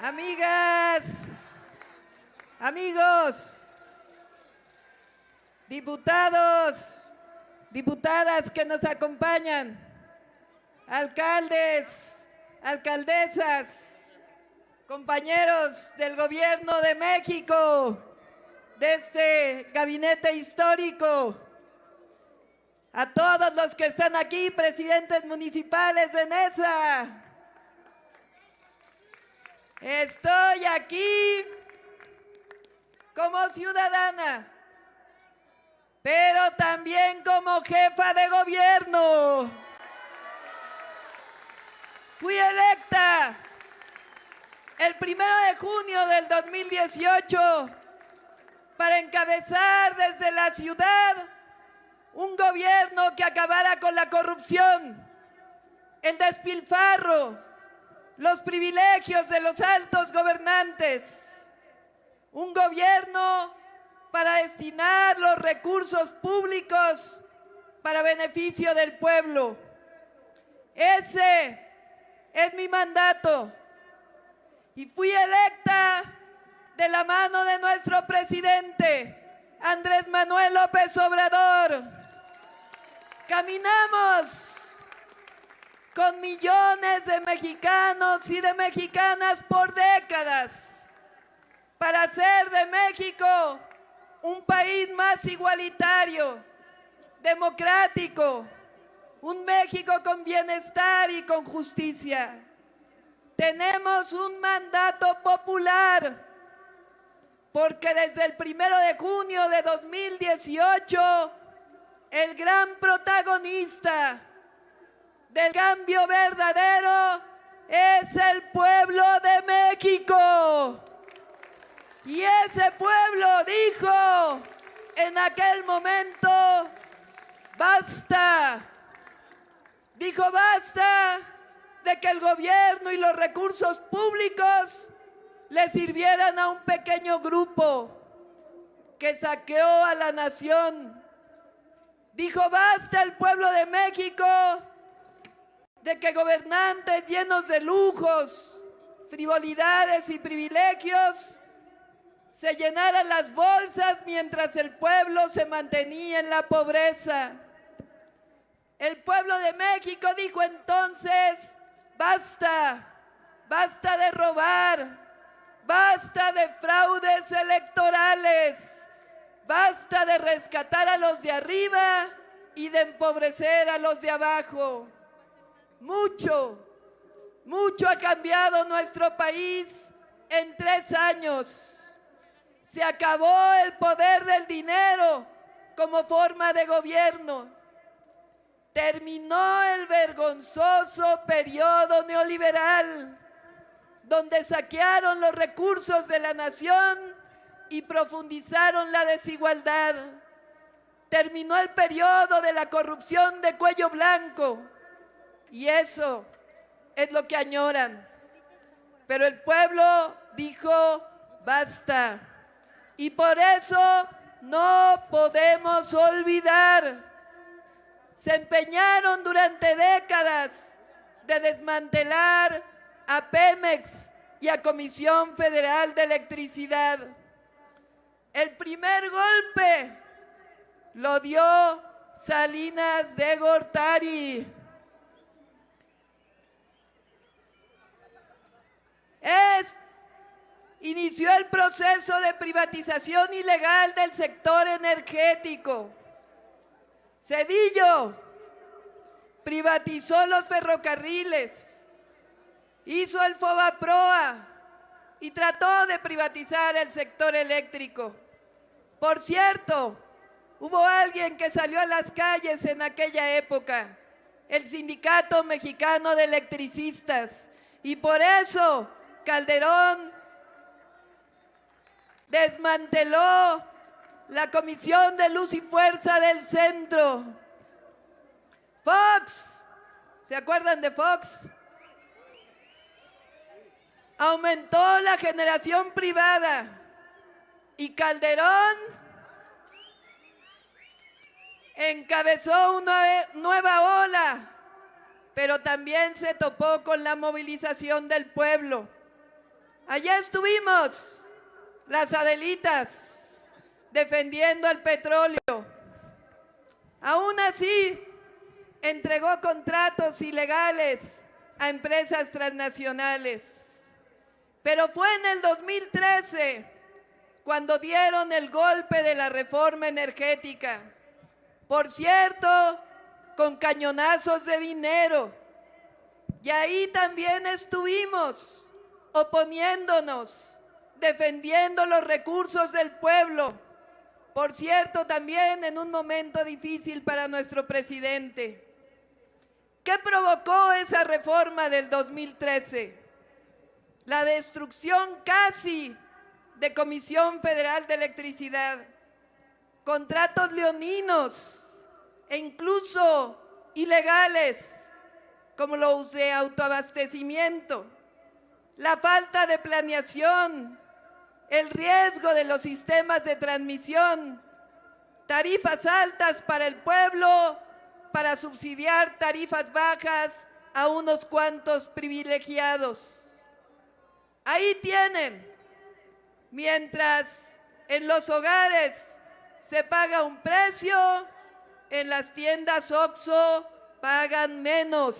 Amigas, amigos, diputados, diputadas que nos acompañan, alcaldes, alcaldesas, compañeros del Gobierno de México, de este gabinete histórico, a todos los que están aquí, presidentes municipales de Neza. Estoy aquí como ciudadana, pero también como jefa de gobierno. Fui electa el 1 de junio del 2018 para encabezar desde la ciudad un gobierno que acabara con la corrupción, el despilfarro, los privilegios de los altos gobernantes. Un gobierno para destinar los recursos públicos para beneficio del pueblo. Ese es mi mandato. Y fui electa de la mano de nuestro presidente, Andrés Manuel López Obrador. Caminamos con millones de mexicanos y de mexicanas por décadas para hacer de México un país más igualitario, democrático, un México con bienestar y con justicia. Tenemos un mandato popular porque desde el 1 de junio de 2018 el gran protagonista del cambio verdadero es el pueblo de México. Y ese pueblo dijo en aquel momento, basta. Dijo basta de que el gobierno y los recursos públicos le sirvieran a un pequeño grupo que saqueó a la nación. Dijo basta el pueblo de México de que gobernantes llenos de lujos, frivolidades y privilegios se llenaran las bolsas mientras el pueblo se mantenía en la pobreza. El pueblo de México dijo entonces, basta, basta de robar, basta de fraudes electorales, basta de rescatar a los de arriba y de empobrecer a los de abajo. Mucho, mucho ha cambiado nuestro país en 3 años. Se acabó el poder del dinero como forma de gobierno. Terminó el vergonzoso periodo neoliberal, donde saquearon los recursos de la nación y profundizaron la desigualdad. Terminó el periodo de la corrupción de cuello blanco. Y eso es lo que añoran. Pero el pueblo dijo, basta. Y por eso no podemos olvidar. Se empeñaron durante décadas de desmantelar a Pemex y a Comisión Federal de Electricidad. El primer golpe lo dio Salinas de Gortari. Inició el proceso de privatización ilegal del sector energético. Zedillo privatizó los ferrocarriles, hizo el Fobaproa y trató de privatizar el sector eléctrico. Por cierto, hubo alguien que salió a las calles en aquella época, el Sindicato Mexicano de Electricistas, y por eso Calderón desmanteló la Comisión de Luz y Fuerza del Centro. Fox, ¿se acuerdan de Fox? Aumentó la generación privada y Calderón encabezó una nueva ola, pero también se topó con la movilización del pueblo. Allá estuvimos, las Adelitas, defendiendo el petróleo. Aún así, entregó contratos ilegales a empresas transnacionales. Pero fue en el 2013 cuando dieron el golpe de la reforma energética. Por cierto, con cañonazos de dinero. Y ahí también estuvimos oponiéndonos, defendiendo los recursos del pueblo. Por cierto, también en un momento difícil para nuestro presidente. ¿Qué provocó esa reforma del 2013? La destrucción casi de Comisión Federal de Electricidad, contratos leoninos e incluso ilegales, como los de autoabastecimiento, la falta de planeación, el riesgo de los sistemas de transmisión, tarifas altas para el pueblo, para subsidiar tarifas bajas a unos cuantos privilegiados. Ahí tienen, mientras en los hogares se paga un precio, en las tiendas OXXO pagan menos.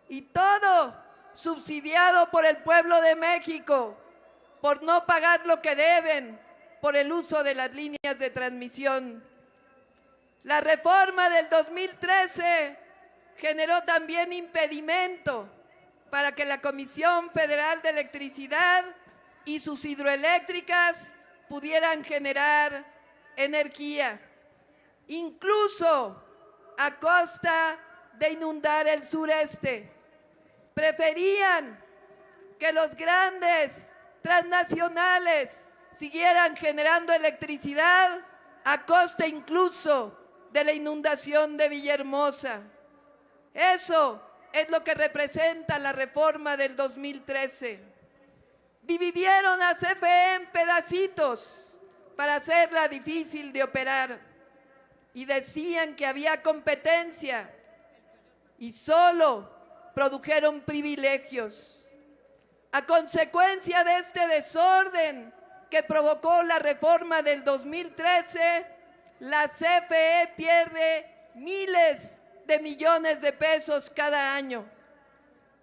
Y todo subsidiado por el pueblo de México, por no pagar lo que deben, por el uso de las líneas de transmisión. La reforma del 2013 generó también impedimento para que la Comisión Federal de Electricidad y sus hidroeléctricas pudieran generar energía, incluso a costa de inundar el sureste. Preferían que los grandes transnacionales siguieran generando electricidad a costa incluso de la inundación de Villahermosa. Eso es lo que representa la reforma del 2013. Dividieron a CFE en pedacitos para hacerla difícil de operar y decían que había competencia y solo produjeron privilegios. A consecuencia de este desorden que provocó la reforma del 2013, la CFE pierde miles de millones de pesos cada año.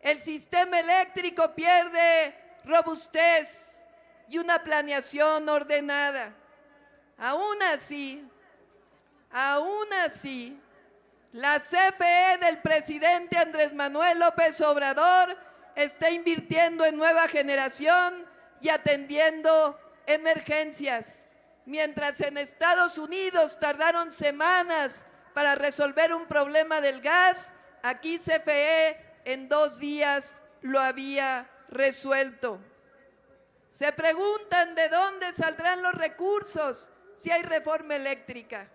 El sistema eléctrico pierde robustez y una planeación ordenada. Aún así, la CFE del presidente Andrés Manuel López Obrador está invirtiendo en nueva generación y atendiendo emergencias. Mientras en Estados Unidos tardaron semanas para resolver un problema del gas, aquí CFE en 2 días lo había resuelto. Se preguntan de dónde saldrán los recursos si hay reforma eléctrica.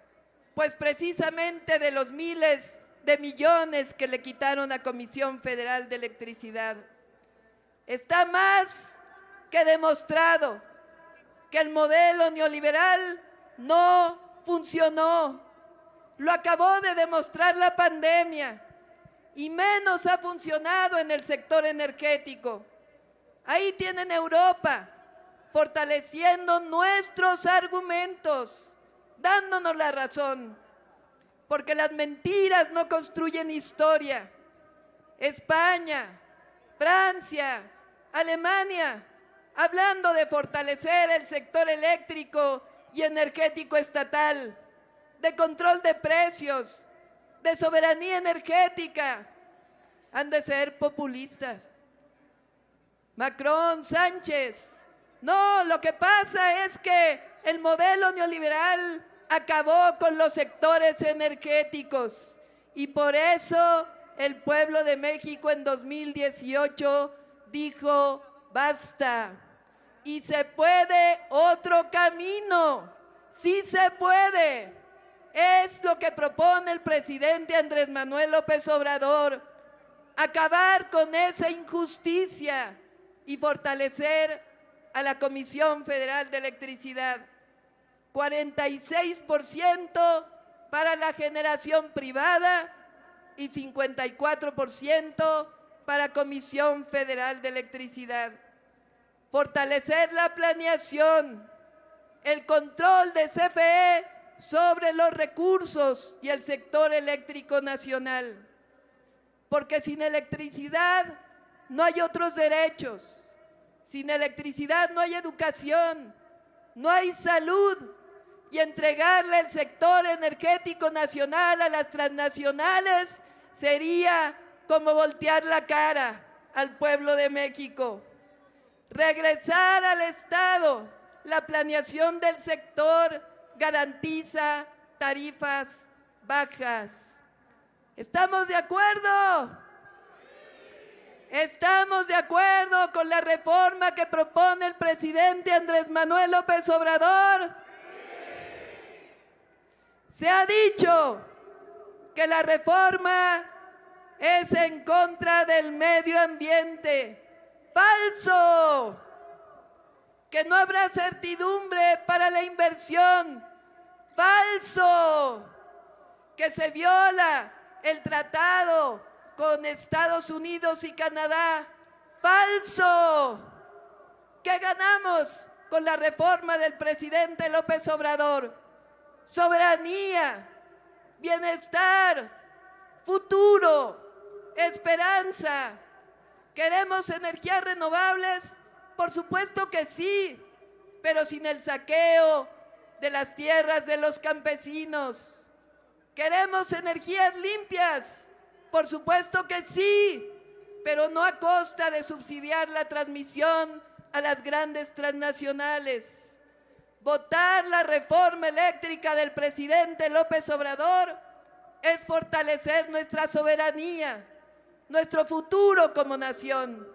Pues precisamente de los miles de millones que le quitaron a Comisión Federal de Electricidad. Está más que demostrado que el modelo neoliberal no funcionó. Lo acabó de demostrar la pandemia y menos ha funcionado en el sector energético. Ahí tienen Europa fortaleciendo nuestros argumentos, dándonos la razón, porque las mentiras no construyen historia. España, Francia, Alemania, hablando de fortalecer el sector eléctrico y energético estatal, de control de precios, de soberanía energética, han de ser populistas. Macron, Sánchez. No, lo que pasa es que el modelo neoliberal acabó con los sectores energéticos y por eso el pueblo de México en 2018 dijo basta. Y se puede otro camino, sí se puede. Es lo que propone el presidente Andrés Manuel López Obrador, acabar con esa injusticia y fortalecer a la Comisión Federal de Electricidad. 46% para la generación privada y 54% para Comisión Federal de Electricidad. fortalecer la planeación, el control de CFE sobre los recursos y el sector eléctrico nacional. Porque sin electricidad no hay otros derechos, sin electricidad no hay educación, no hay salud, y entregarle el sector energético nacional a las transnacionales sería como voltear la cara al pueblo de México. Regresar al Estado la planeación del sector garantiza tarifas bajas. ¿Estamos de acuerdo? ¿Estamos de acuerdo con la reforma que propone el presidente Andrés Manuel López Obrador? Se ha dicho que la reforma es en contra del medio ambiente. ¡Falso! Que no habrá certidumbre para la inversión. ¡Falso! Que se viola el tratado con Estados Unidos y Canadá. ¡Falso! ¿Qué ganamos con la reforma del presidente López Obrador? Soberanía, bienestar, futuro, esperanza. ¿Queremos energías renovables? Por supuesto que sí, pero sin el saqueo de las tierras de los campesinos. ¿Queremos energías limpias? Por supuesto que sí, pero no a costa de subsidiar la transmisión a las grandes transnacionales. Votar la reforma eléctrica del presidente López Obrador es fortalecer nuestra soberanía, nuestro futuro como nación,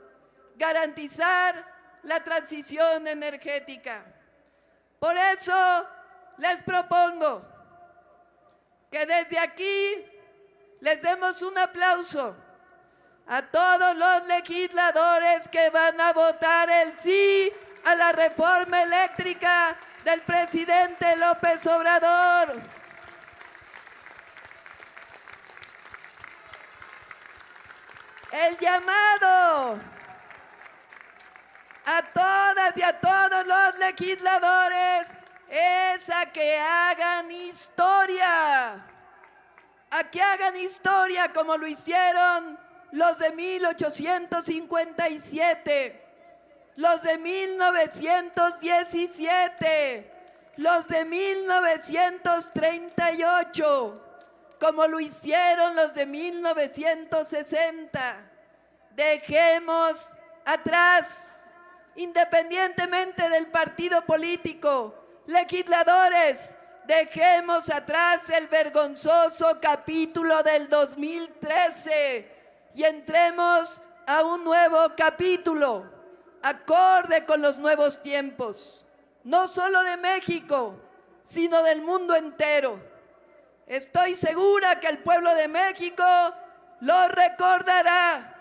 garantizar la transición energética. Por eso les propongo que desde aquí les demos un aplauso a todos los legisladores que van a votar el sí a la reforma eléctrica del presidente López Obrador. El llamado a todas y a todos los legisladores es a que hagan historia, a que hagan historia como lo hicieron los de 1857, los de 1917, los de 1938, como lo hicieron los de 1960. Dejemos atrás, independientemente del partido político, legisladores, dejemos atrás el vergonzoso capítulo del 2013 y entremos a un nuevo capítulo, acorde con los nuevos tiempos, no solo de México, sino del mundo entero. Estoy segura que el pueblo de México lo recordará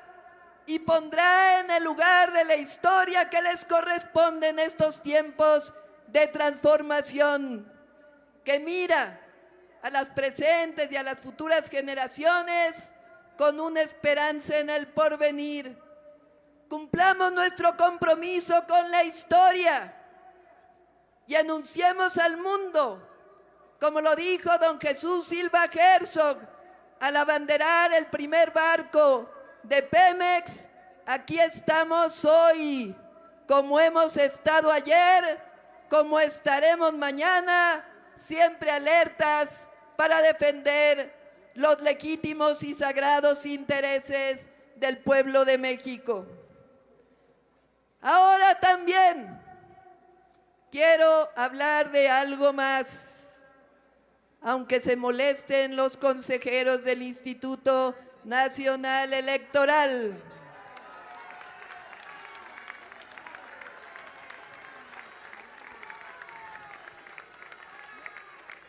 y pondrá en el lugar de la historia que les corresponde en estos tiempos de transformación, que mira a las presentes y a las futuras generaciones con una esperanza en el porvenir. Cumplamos nuestro compromiso con la historia y anunciemos al mundo, como lo dijo don Jesús Silva Herzog al abanderar el primer barco de Pemex: aquí estamos hoy, como hemos estado ayer, como estaremos mañana, siempre alertas para defender los legítimos y sagrados intereses del pueblo de México. Ahora también quiero hablar de algo más, aunque se molesten los consejeros del Instituto Nacional Electoral.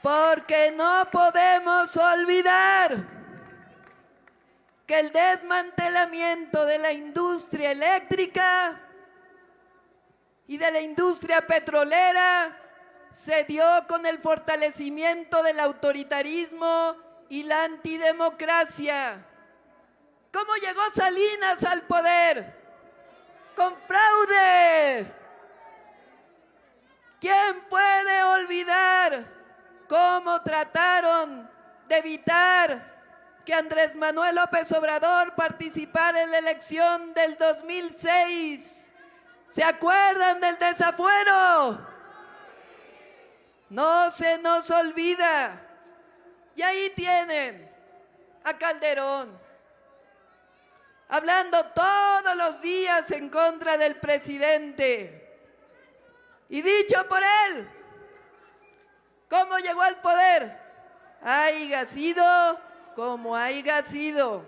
Porque no podemos olvidar que el desmantelamiento de la industria eléctrica y de la industria petrolera se dio con el fortalecimiento del autoritarismo y la antidemocracia. ¿Cómo llegó Salinas al poder? Con fraude, cómo trataron de evitar que Andrés Manuel López Obrador participara en la elección del 2006. ¿Se acuerdan del desafuero? No se nos olvida. Y ahí tienen a Calderón, hablando todos los días en contra del presidente. Y dicho por él, ¿cómo llegó al poder? Haiga sido como haiga sido.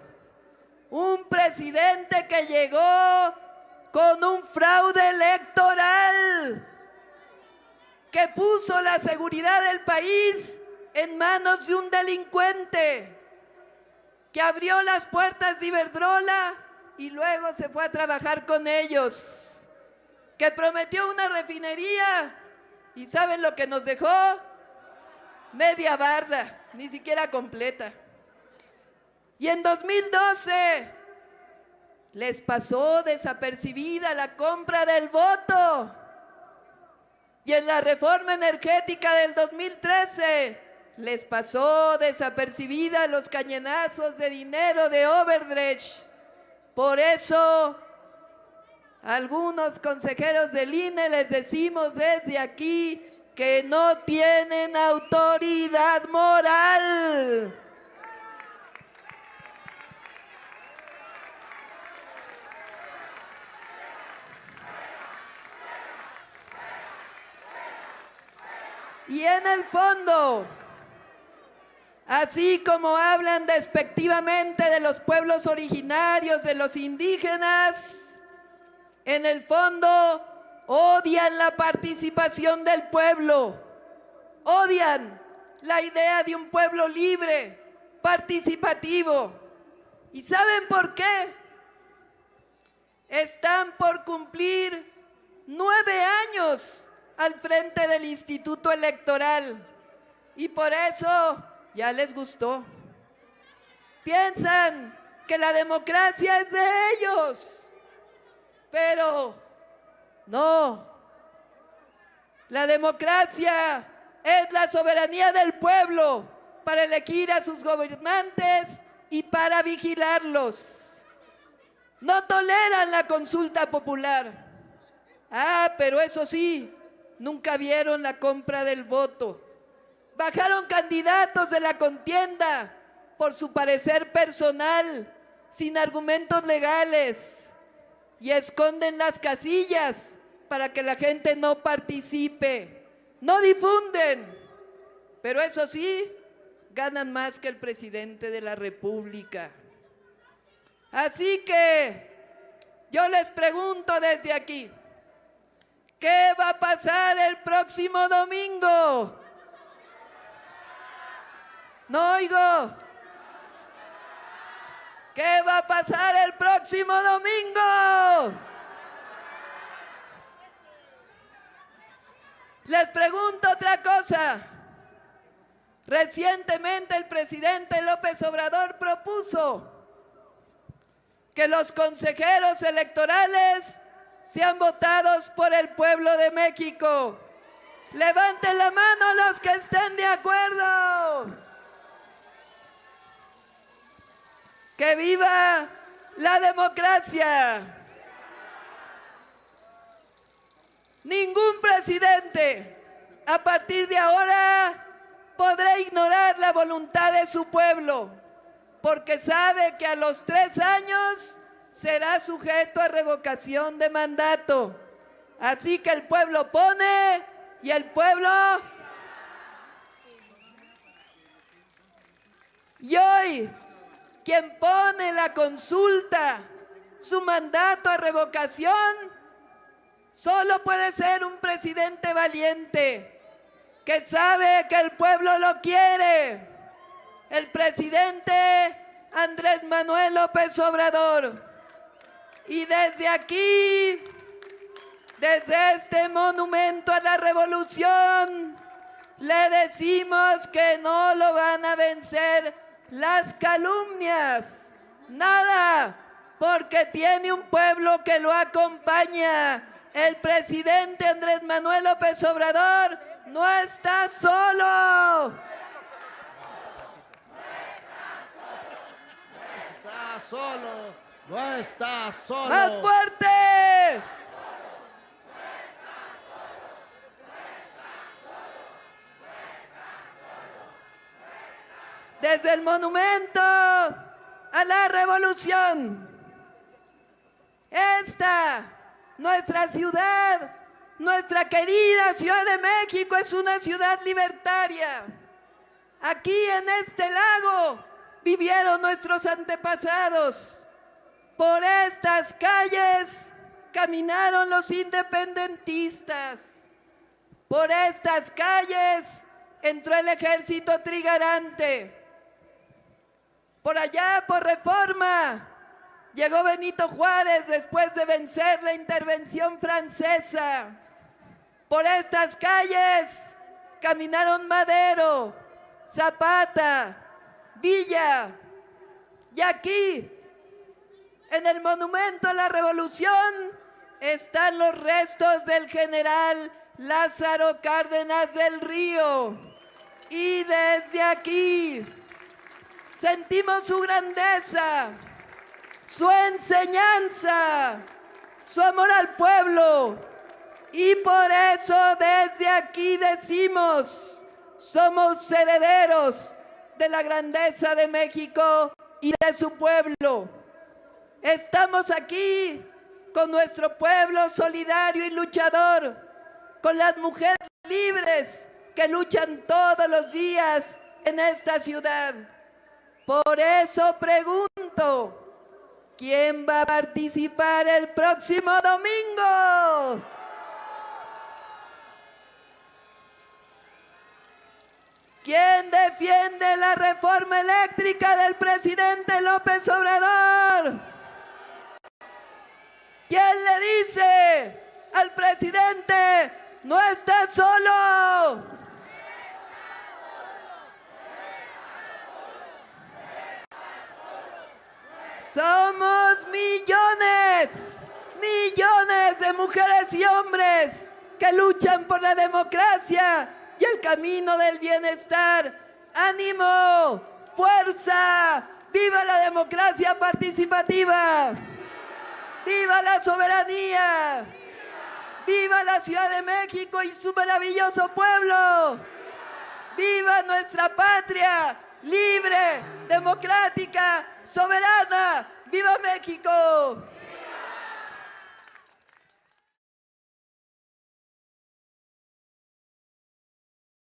Un presidente que llegó con un fraude electoral, que puso la seguridad del país en manos de un delincuente, que abrió las puertas de Iberdrola y luego se fue a trabajar con ellos, que prometió una refinería y ¿saben lo que nos dejó? Media barda, ni siquiera completa. Y en 2012 les pasó desapercibida la compra del voto. Y en la reforma energética del 2013 les pasó desapercibida los cañonazos de dinero de Odebrecht. Por eso, a algunos consejeros del INE les decimos desde aquí que no tienen autoridad moral. Y en el fondo, así como hablan despectivamente de los pueblos originarios, de los indígenas, en el fondo odian la participación del pueblo, odian la idea de un pueblo libre, participativo. ¿Y saben por qué? Están por cumplir 9 años al frente del Instituto Electoral y por eso ya les gustó. Piensan que la democracia es de ellos, pero no. La democracia es la soberanía del pueblo para elegir a sus gobernantes y para vigilarlos. No toleran la consulta popular. Pero eso sí, nunca vieron la compra del voto. Bajaron candidatos de la contienda por su parecer personal, sin argumentos legales, y esconden las casillas para que la gente no participe. No difunden, pero eso sí, ganan más que el presidente de la República. Así que yo les pregunto desde aquí, ¿qué va a pasar el próximo domingo? No oigo. ¿Qué va a pasar el próximo domingo? Les pregunto otra cosa. Recientemente el presidente López Obrador propuso que los consejeros electorales sean votados por el pueblo de México. Levanten la mano los que estén de acuerdo. ¡Que viva la democracia! Ningún presidente a partir de ahora podrá ignorar la voluntad de su pueblo, porque sabe que a los 3 años será sujeto a revocación de mandato. Así que el pueblo pone y el pueblo... Y hoy, quien pone la consulta, su mandato a revocación, solo puede ser un presidente valiente, que sabe que el pueblo lo quiere. El presidente Andrés Manuel López Obrador. Y desde aquí, desde este monumento a la revolución, le decimos que no lo van a vencer las calumnias. Nada, porque tiene un pueblo que lo acompaña. El presidente Andrés Manuel López Obrador No está solo. Está solo, no está solo. ¡Más fuerte! Desde el monumento a la revolución. Esta, nuestra ciudad, nuestra querida Ciudad de México, es una ciudad libertaria. Aquí en este lago vivieron nuestros antepasados. Por estas calles caminaron los independentistas. Por estas calles entró el ejército trigarante. Por allá, por Reforma, llegó Benito Juárez después de vencer la intervención francesa. Por estas calles caminaron Madero, Zapata, Villa. Y aquí, en el Monumento a la Revolución, están los restos del general Lázaro Cárdenas del Río. Y desde aquí sentimos su grandeza, su enseñanza, su amor al pueblo. Y por eso desde aquí decimos, somos herederos de la grandeza de México y de su pueblo. Estamos aquí con nuestro pueblo solidario y luchador, con las mujeres libres que luchan todos los días en esta ciudad. Por eso pregunto, ¿quién va a participar el próximo domingo? ¿Quién defiende la reforma eléctrica del presidente López Obrador? ¿Quién le dice al presidente, no está solo? Somos millones, millones de mujeres y hombres que luchan por la democracia y el camino del bienestar. ¡Ánimo! ¡Fuerza! ¡Viva la democracia participativa! ¡Viva la soberanía! ¡Viva la Ciudad de México y su maravilloso pueblo! ¡Viva nuestra patria! Libre, democrática, soberana. ¡Viva México!